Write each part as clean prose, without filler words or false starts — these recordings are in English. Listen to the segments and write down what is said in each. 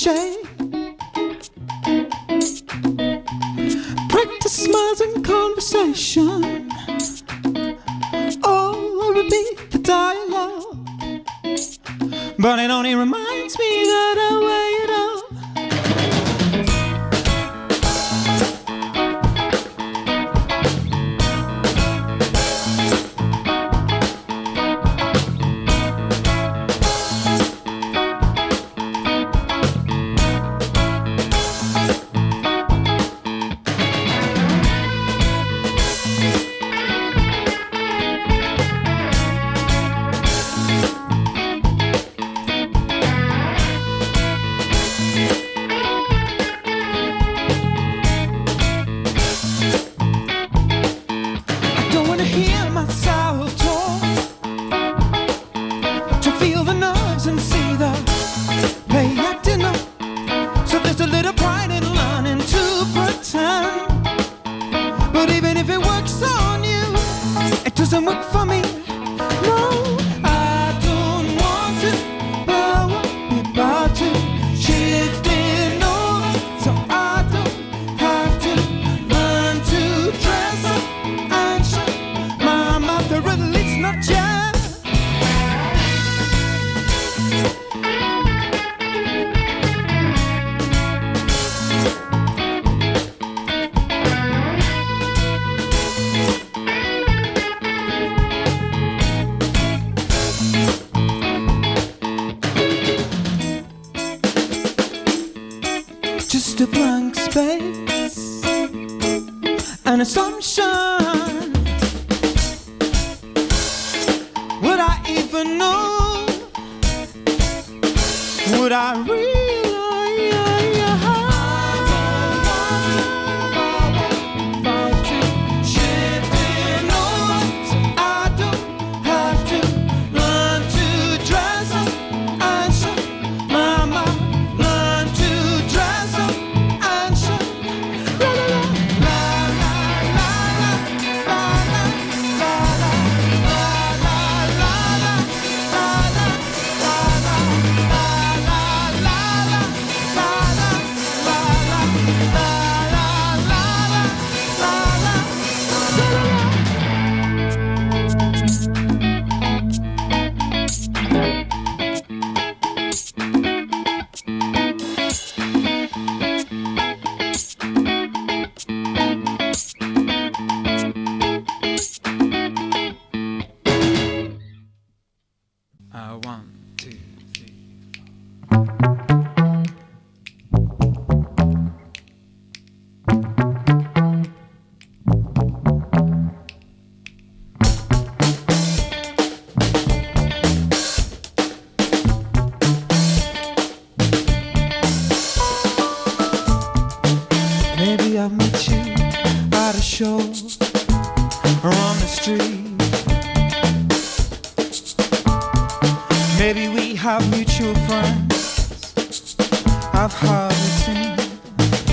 shade. Practice smiles and conversation. Oh, repeat the dialogue. But it only reminds me that I weigh it up. Just a blank space, an assumption. Would I even know? Would I realize? Maybe I'll meet you at a show or on the street. Maybe we have mutual friends I've hardly seen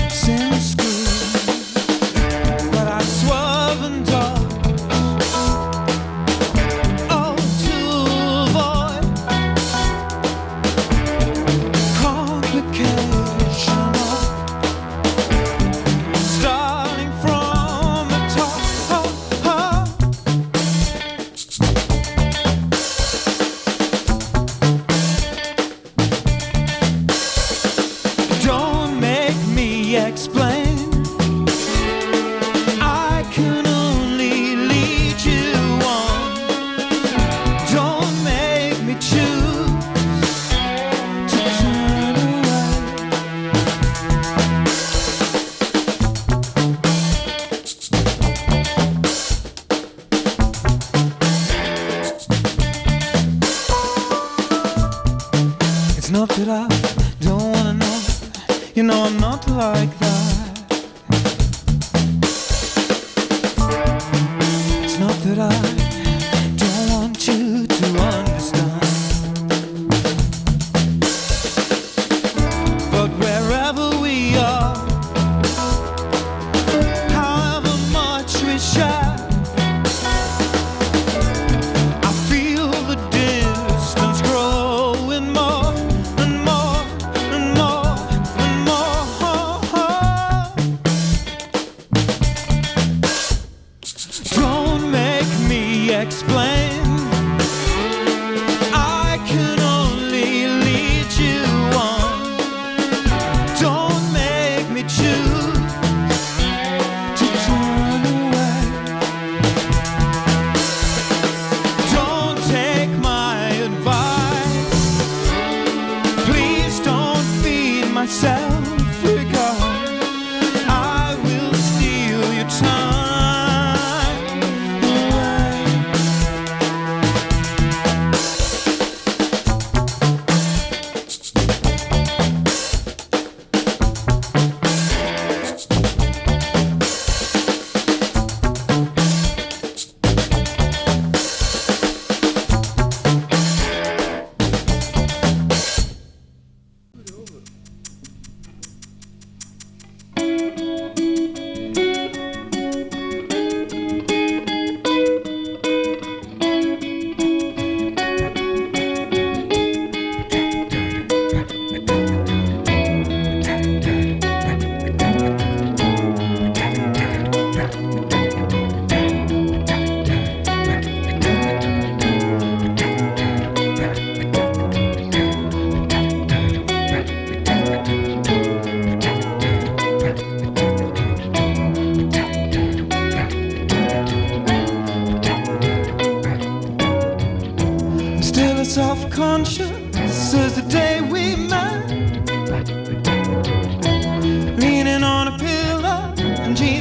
since school. But I swerve and dodge, oh, to avoid complication of starting from the top. Don't make me explain. I can only lead you on. Don't make me choose to turn away. It's not that I don't wanna know. You know I'm not like that. It's not that I don't want you to understand. But wherever we are, however much we share, I feel the distance growing more and more and more.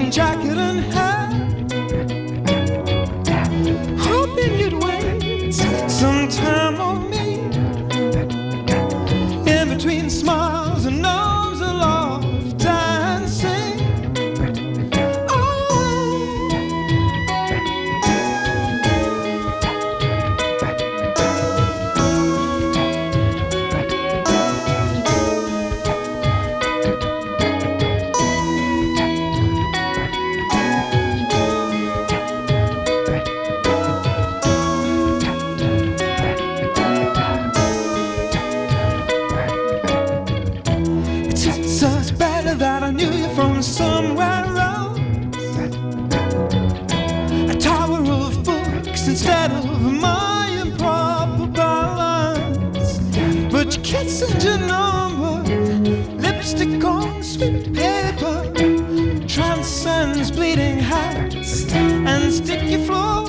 jean jacket and hat, hoping you'd wait some time on me. In between smiles and arms of love dancing. It's better that I knew you from somewhere else. A tower of books instead of my improper balance. But your kiss and your number, lipstick on sweet paper, transcends bleeding hats and sticky floors.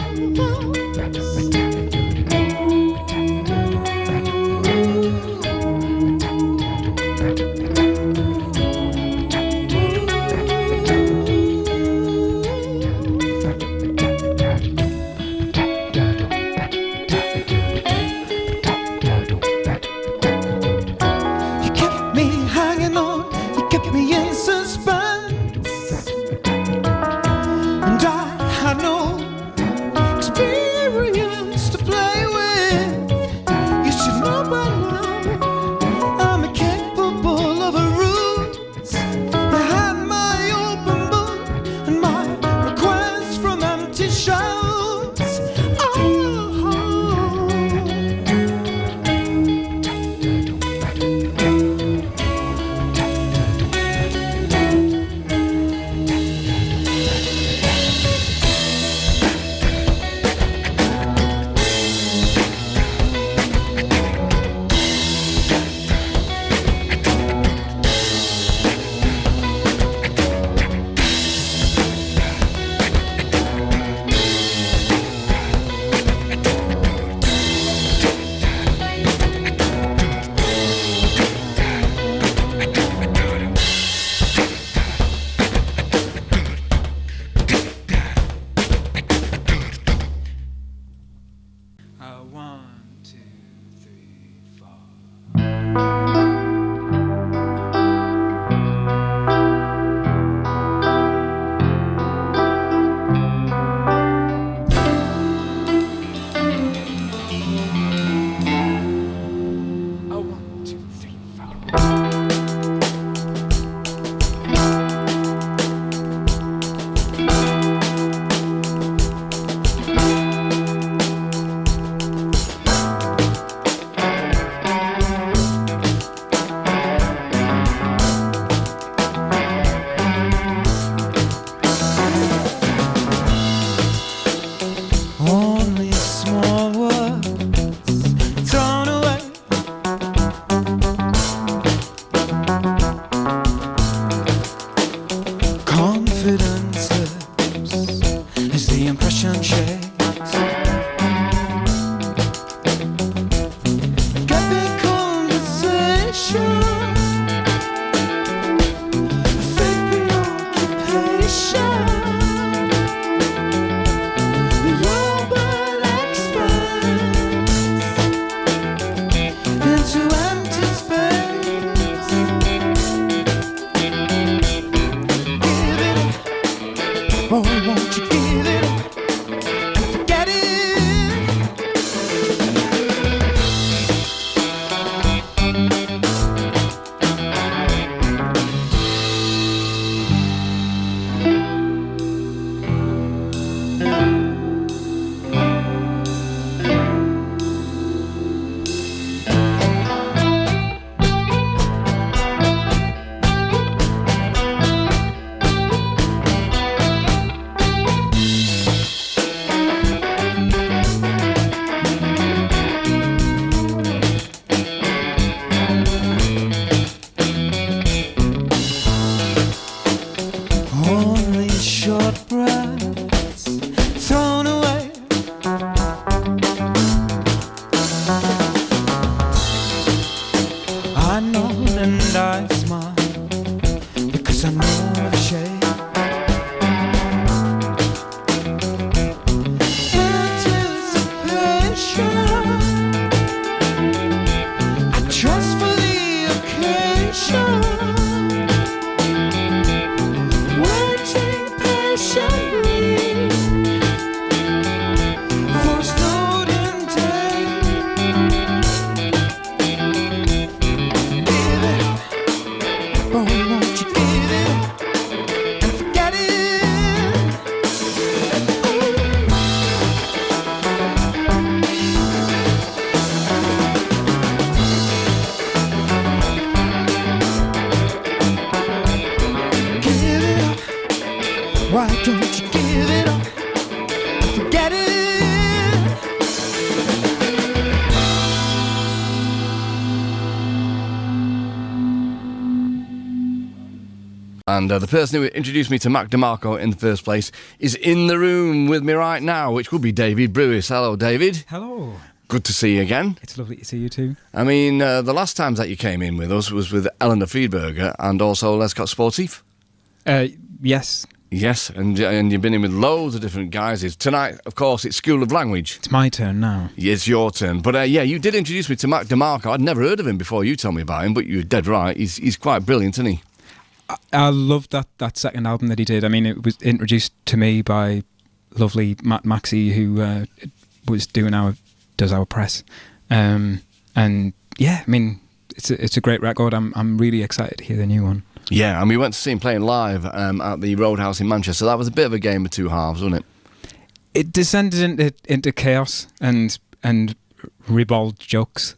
Me in suspense, and I had no experience to play with. You should know by now I'm incapable of a ruse. You had my open book and my request from empty shelves. One, two, three, four. Only small words thrown away. Confidence slips as the impression shakes. Get me conversation, fake preoccupation. Boy, won't you give it up and forget it? Why don't you give it up? Forget it. And the person who introduced me to Mac DeMarco in the first place is in the room with me right now, which would be David Brewis. Hello, David. Hello. Good to see you again. It's lovely to see you too. I mean, the last times that you came in with us was with Eleanor Friedberger and also Lescott Sportif. Yes. Yes, and you've been in with loads of different guises. Tonight, of course, it's School of Language. It's my turn now. It's your turn. But yeah, you did introduce me to Mac DeMarco. I'd never heard of him before you told me about him, but you're dead right. He's quite brilliant, isn't he? I loved that second album that he did. I mean, it was introduced to me by lovely Matt Maxey, who does our press. And yeah, I mean, it's a great record. I'm really excited to hear the new one. Yeah, and we went to see him playing live at the Roadhouse in Manchester. That was a bit of a game of two halves, wasn't it? It descended into chaos and ribald jokes,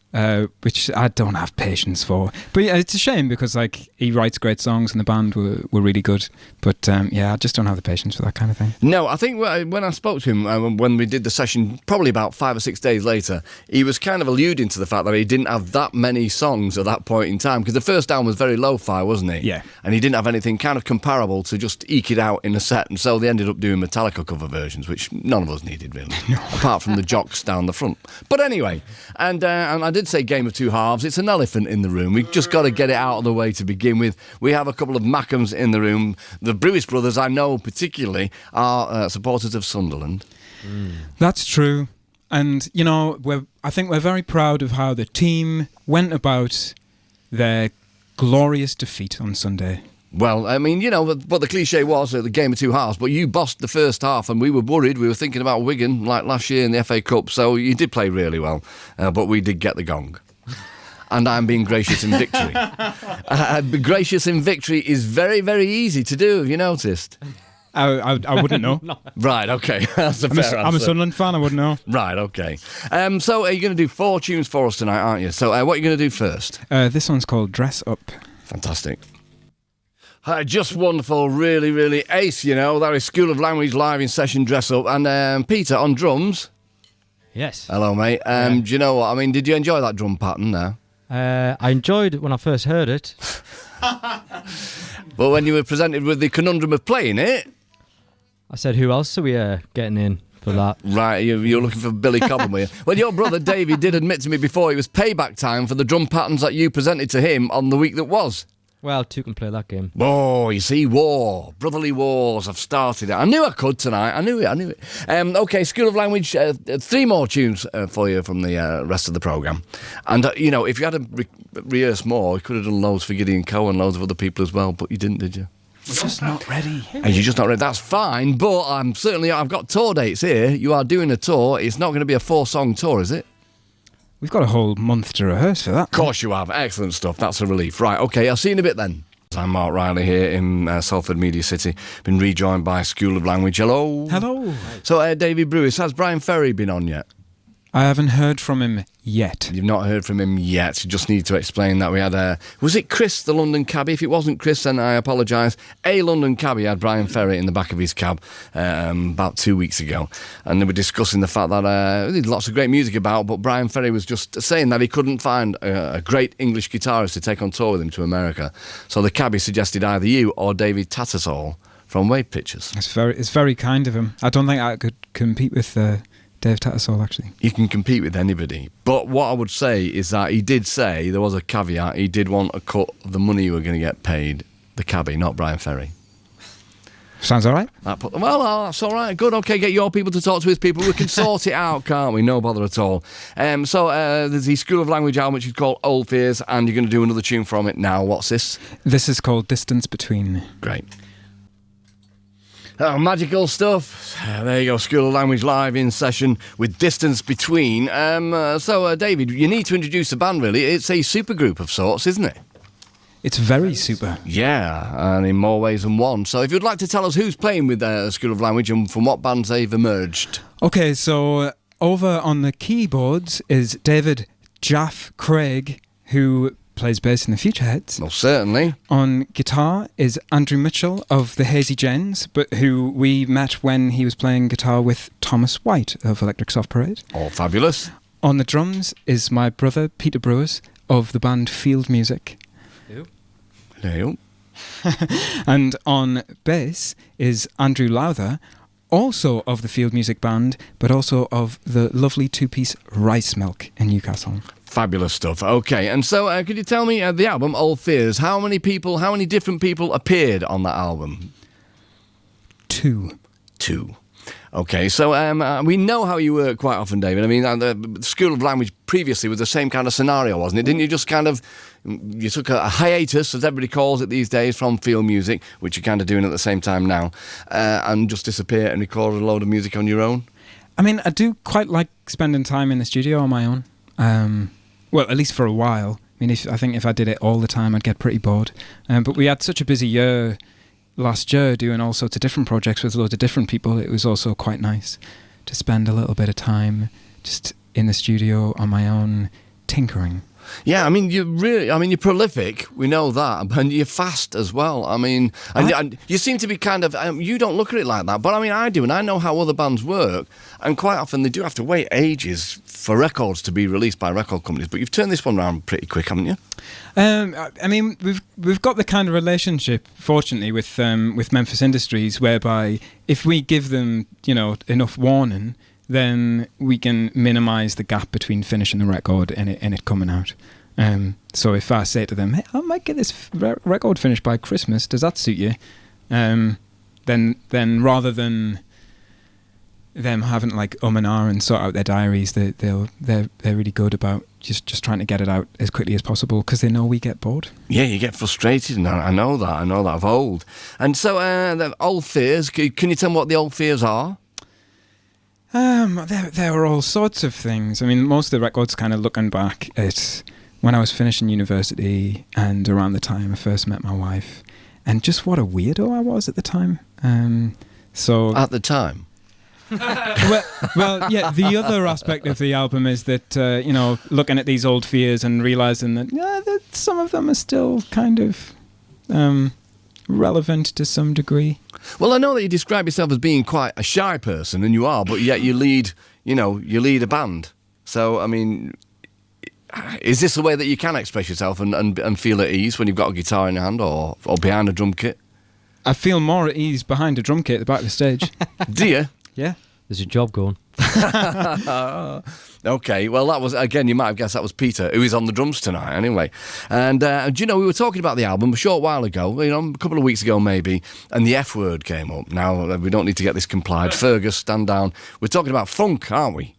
which I don't have patience for. But yeah, it's a shame because like he writes great songs and the band were really good. But yeah, I just don't have the patience for that kind of thing. No, I think when I spoke to him when we did the session, probably about 5 or 6 days later, he was kind of alluding to the fact that he didn't have that many songs at that point in time because the first album was very lo-fi, wasn't he? Yeah. And he didn't have anything kind of comparable to just eke it out in a set, and so they ended up doing Metallica cover versions, which none of us needed really, apart from the jocks down the front. But anyway, and I did say game of two halves. It's an elephant in the room. We've just got to get it out of the way to begin with. We have a couple of Mackhams in the room. The Brewis brothers, I know particularly, are supporters of Sunderland. That's true. And, you know, I think we're very proud of how the team went about their glorious defeat on Sunday. Well, I mean, you know, what the cliche was the game of two halves, but you bossed the first half and we were worried. We were thinking about Wigan like last year in the FA Cup, so you did play really well, but we did get the gong. And I'm being gracious in victory. Gracious in victory is very, very easy to do, have you noticed? I wouldn't know. Right, okay. That's a fair answer. I'm a Sunderland fan, I wouldn't know. Right, okay. So you're going to do 4 tunes for us tonight, aren't you? So what are you going to do first? This one's called Dress Up. Fantastic. Just wonderful, really, really ace, you know. That is School of Language live in session, Dress Up. And Peter on drums. Yes. Hello, mate. Do you know what? I mean, did you enjoy that drum pattern there? I enjoyed it when I first heard it. But when you were presented with the conundrum of playing it... I said, who else are we getting in for that? Right, you're looking for Billy Cobham, were you? Well, your brother Davey did admit to me before it was payback time for the drum patterns that you presented to him on the week that was. Well, two can play that game. Oh, you see, war. Brotherly wars have started. I knew I could tonight. I knew it. OK, School of Language, 3 more tunes for you from the rest of the programme. And, you know, if you had to rehearse more, you could have done loads for Gideon Coe and loads of other people as well, but you didn't, did you? We're just not ready. And you're just not ready. That's fine, but I've got tour dates here. You are doing a tour. It's not going to be a 4-song tour, is it? We've got a whole month to rehearse for that. Of course you have. Excellent stuff. That's a relief. Right, OK, I'll see you in a bit then. I'm Mark Riley here in Salford Media City. Been rejoined by School of Language. Hello. Hello. So, David Brewis, has Brian Ferry been on yet? I haven't heard from him yet. You've not heard from him yet. You just need to explain that we had was it Chris, the London cabbie? If it wasn't Chris, then I apologise. A London cabbie had Brian Ferry in the back of his cab about 2 weeks ago. And they were discussing the fact that there's lots of great music about, but Brian Ferry was just saying that he couldn't find a great English guitarist to take on tour with him to America. So the cabbie suggested either you or David Tattersall from Wave Pictures. It's very kind of him. I don't think I could compete with Dave Tattersall, actually. You can compete with anybody. But what I would say is that he did say, there was a caveat, he did want a cut of the money you were going to get paid, the cabbie, not Brian Ferry. Sounds all right. Well, that's all right. Good. OK, get your people to talk to his people. We can sort it out, can't we? No bother at all. So there's the School of Language album, which is called Old Fears, and you're going to do another tune from it now. What's this? This is called Distance Between. Great. Oh, magical stuff. There you go, School of Language live in session with Distance Between. So, David, you need to introduce the band, really. It's a supergroup of sorts, isn't it? It's very super. Yeah, and in more ways than one. So if you'd like to tell us who's playing with School of Language and from what bands they've emerged. OK, so over on the keyboards is David Jaff Craig, who plays bass in the Futureheads. Well, certainly. On guitar is Andrew Mitchell of the Hazy Gens, but who we met when he was playing guitar with Thomas White of Electric Soft Parade. All fabulous. On the drums is my brother Peter Brewers of the band Field Music. Hello. And on bass is Andrew Lowther, also of the Field Music Band, but also of the lovely two-piece Rice Milk in Newcastle. Fabulous stuff. Okay, and so could you tell me the album Old Fears? How many different people appeared on that album? Two. Okay, so we know how you work quite often, David. I mean, the School of Language previously was the same kind of scenario, wasn't it? Didn't you just you took a hiatus, as everybody calls it these days, from field music, which you're kind of doing at the same time now, and just disappear and record a load of music on your own? I mean, I do quite like spending time in the studio on my own. Well, at least for a while. I mean, I think if I did it all the time, I'd get pretty bored. But we had such a busy year last year doing all sorts of different projects with loads of different people. It was also quite nice to spend a little bit of time just in the studio on my own, tinkering. Yeah, I mean, you're prolific, we know that, and you're fast as well. I mean, and you seem to be kind of, you don't look at it like that, but I mean, I do, and I know how other bands work, and quite often they do have to wait ages for records to be released by record companies, but you've turned this one around pretty quick, haven't you? I mean, we've got the kind of relationship, fortunately, with Memphis Industries, whereby if we give them, enough warning, then we can minimise the gap between finishing the record and it coming out. So if I say to them, hey, I might get this record finished by Christmas, does that suit you? Then rather than them having like and ah and sort out their diaries, they're really good about just trying to get it out as quickly as possible because they know we get bored. Yeah, you get frustrated, and I know that of old. And so the Old Fears, can you tell me what the Old Fears are? There were all sorts of things. I mean, most of the records kind of looking back at when I was finishing university and around the time I first met my wife, and just what a weirdo I was at the time. So at the time? well, yeah, the other aspect of the album is that, looking at these old fears and realising that some of them are still kind of relevant to some degree. Well, I know that you describe yourself as being quite a shy person, and you are, but yet you lead a band. So, I mean, is this a way that you can express yourself and feel at ease when you've got a guitar in your hand or behind a drum kit? I feel more at ease behind a drum kit at the back of the stage. Do you? Yeah. There's your job going. Okay, well, that was, again, you might have guessed that was Peter, who is on the drums tonight, anyway. And, do you know, we were talking about the album a short while ago, a couple of weeks ago maybe, and the F word came up. Now, we don't need to get this complied. Fergus, stand down. We're talking about funk, aren't we?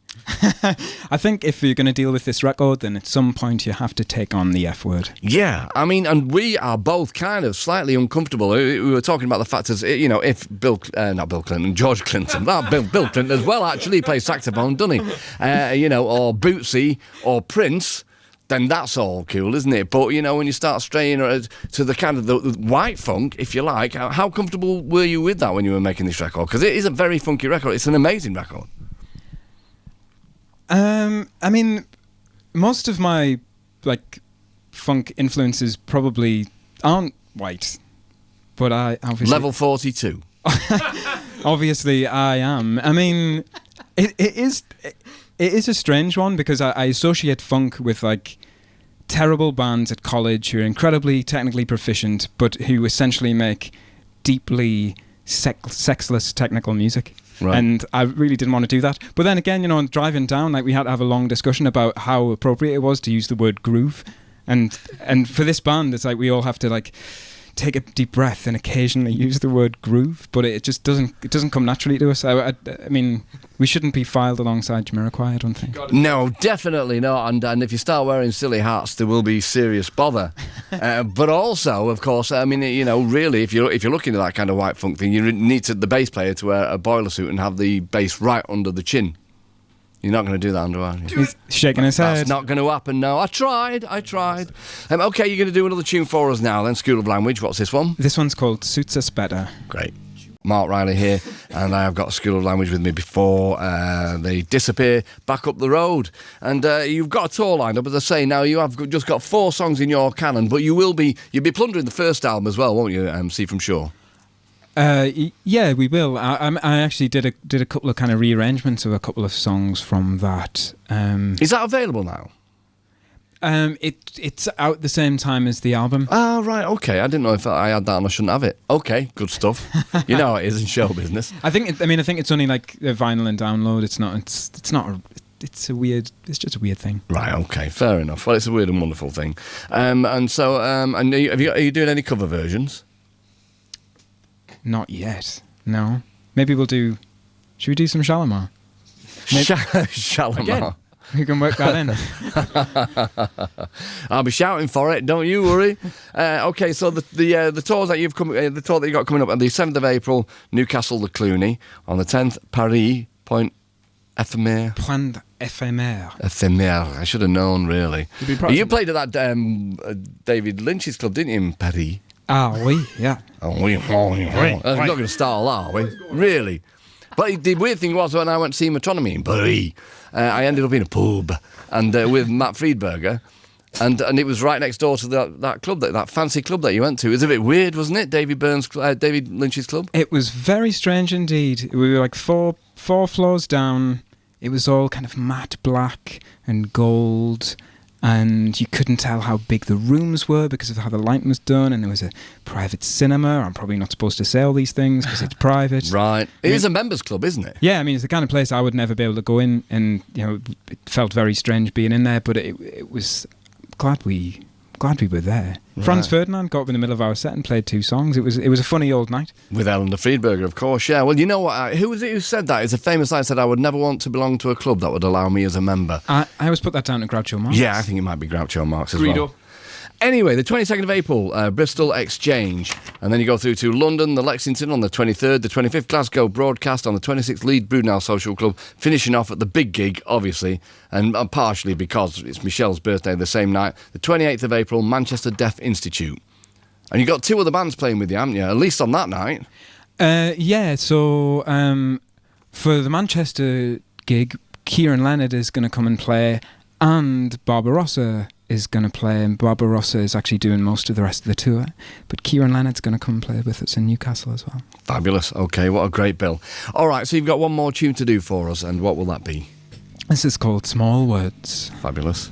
I think if you're going to deal with this record, then at some point you have to take on the F word. Yeah, I mean, and we are both kind of slightly uncomfortable. We were talking about the fact that, if George Clinton, Bill Clinton as well, actually plays saxophone, doesn't he? Or Bootsy or Prince, then that's all cool, isn't it? But, when you start straying to the kind of the white funk, if you like, how comfortable were you with that when you were making this record? Because it is a very funky record. It's an amazing record. I mean, most of my funk influences probably aren't white, but I obviously level 42. Obviously, I am. I mean, it is a strange one because I associate funk with terrible bands at college who are incredibly technically proficient, but who essentially make deeply sexless technical music. Right. And I really didn't want to do that. But then again, driving down, we had to have a long discussion about how appropriate it was to use the word groove. And for this band, it's we all have to take a deep breath and occasionally use the word groove, but it just doesn't come naturally to us. I mean, we shouldn't be filed alongside Jamiroquai, I don't think. No, definitely not. And if you start wearing silly hats, there will be serious bother. But also, of course, I mean, really, if you're looking at that kind of white funk thing, you need the bass player to wear a boiler suit and have the bass right under the chin. You're not going to do that, are you? He's shaking his head. That's not going to happen, no. I tried. Okay, you're going to do another tune for us now then, School of Language. What's this one? This one's called Suits Us Better. Great. Mark Riley here, and I have got School of Language with me before they disappear back up the road. And you've got a tour lined up, as I say. Now you have just got 4 songs in your canon, but you'll be plundering the first album as well, won't you? See from Shore. Yeah, we will. I actually did a couple of kind of rearrangements of a couple of songs from that. Is that available now? It's out the same time as the album. Ah, right, okay. I didn't know if I had that and I shouldn't have it. Okay, good stuff. You know how it is in show business. I think it's only like a vinyl and download. It's not. It's a weird. It's just a weird thing. Right. Okay. Fair enough. Well, it's a weird and wonderful thing. And so, and are you doing any cover versions? Not yet. No. Maybe we'll do. Should we do some Shalimar? Shalimar. Again. We can work that in. I'll be shouting for it. Don't you worry. Okay, so the tours that you've the tour that you got coming up on the 7th of April, Newcastle, the Cluny. On the 10th, Paris, Point Éphémère. Point Éphémère. Éphémère. I should have known, really. You played at that David Lynch's club, didn't you, in Paris? Ah, oui, yeah. Oh, oui. We're not going to start all that, are we? Really? But the weird thing was when I went to see Metronomy in Paris, I ended up in a pub and with Matt Friedberger, and it was right next door to that club, that fancy club that you went to. It was a bit weird, wasn't it? David Lynch's club. It was very strange indeed. We were like four floors down. It was all kind of matte black and gold. And you couldn't tell how big the rooms were because of how the lighting was done, and there was a private cinema. I'm probably not supposed to say all these things because it's private. Right. It is a members club, isn't it? Yeah, I mean, it's the kind of place I would never be able to go in, and it felt very strange being in there, but it was glad we were there. Right. Franz Ferdinand got up in the middle of our set and played 2 songs. It was a funny old night. With Eleanor Friedberger, of course, yeah. Well, you know what? Who was it who said that? It's a famous line, said, I would never want to belong to a club that would allow me as a member. I always put that down to Groucho Marx. Yeah, I think it might be Groucho Marx as well. Anyway, the 22nd of April, Bristol Exchange. And then you go through to London, the Lexington on the 23rd, the 25th Glasgow Broadcast on the 26th, Leeds Brunel Social Club, finishing off at the big gig, obviously, and partially because it's Michelle's birthday the same night, the 28th of April, Manchester Deaf Institute. And you got 2 other bands playing with you, haven't you? At least on that night. Yeah, so for the Manchester gig, Kieran Leonard is going to come and play, and Barbarossa is going to play, and Barbarossa is actually doing most of the rest of the tour, but Kieran Leonard's going to come and play with us in Newcastle as well. Fabulous. Okay, what a great bill. All right, so you've got one more tune to do for us, and what will that be? This is called Small Words. Fabulous.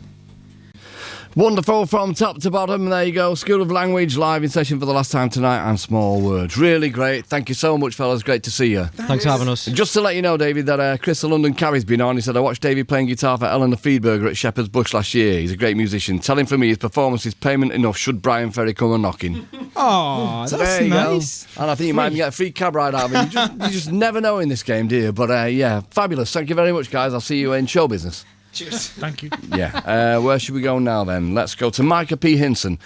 Wonderful from top to bottom. There you go. School of Language live in session for the last time tonight, and Small Words. Really great. Thank you so much, fellas. Great to see you. Thanks for having us. And just to let you know, David, that Chris the London Carry's been on. He said, I watched David playing guitar for Eleanor Friedberger at Shepherd's Bush last year. He's a great musician. Tell him for me his performance is payment enough should Brian Ferry come a knocking. Oh, so that's nice. Go. And I think you might even get a free cab ride out of him. You just never know in this game, do you? But yeah, fabulous. Thank you very much, guys. I'll see you in show business. Cheers. Thank you. Yeah. Where should we go now then? Let's go to Micah P. Hinson.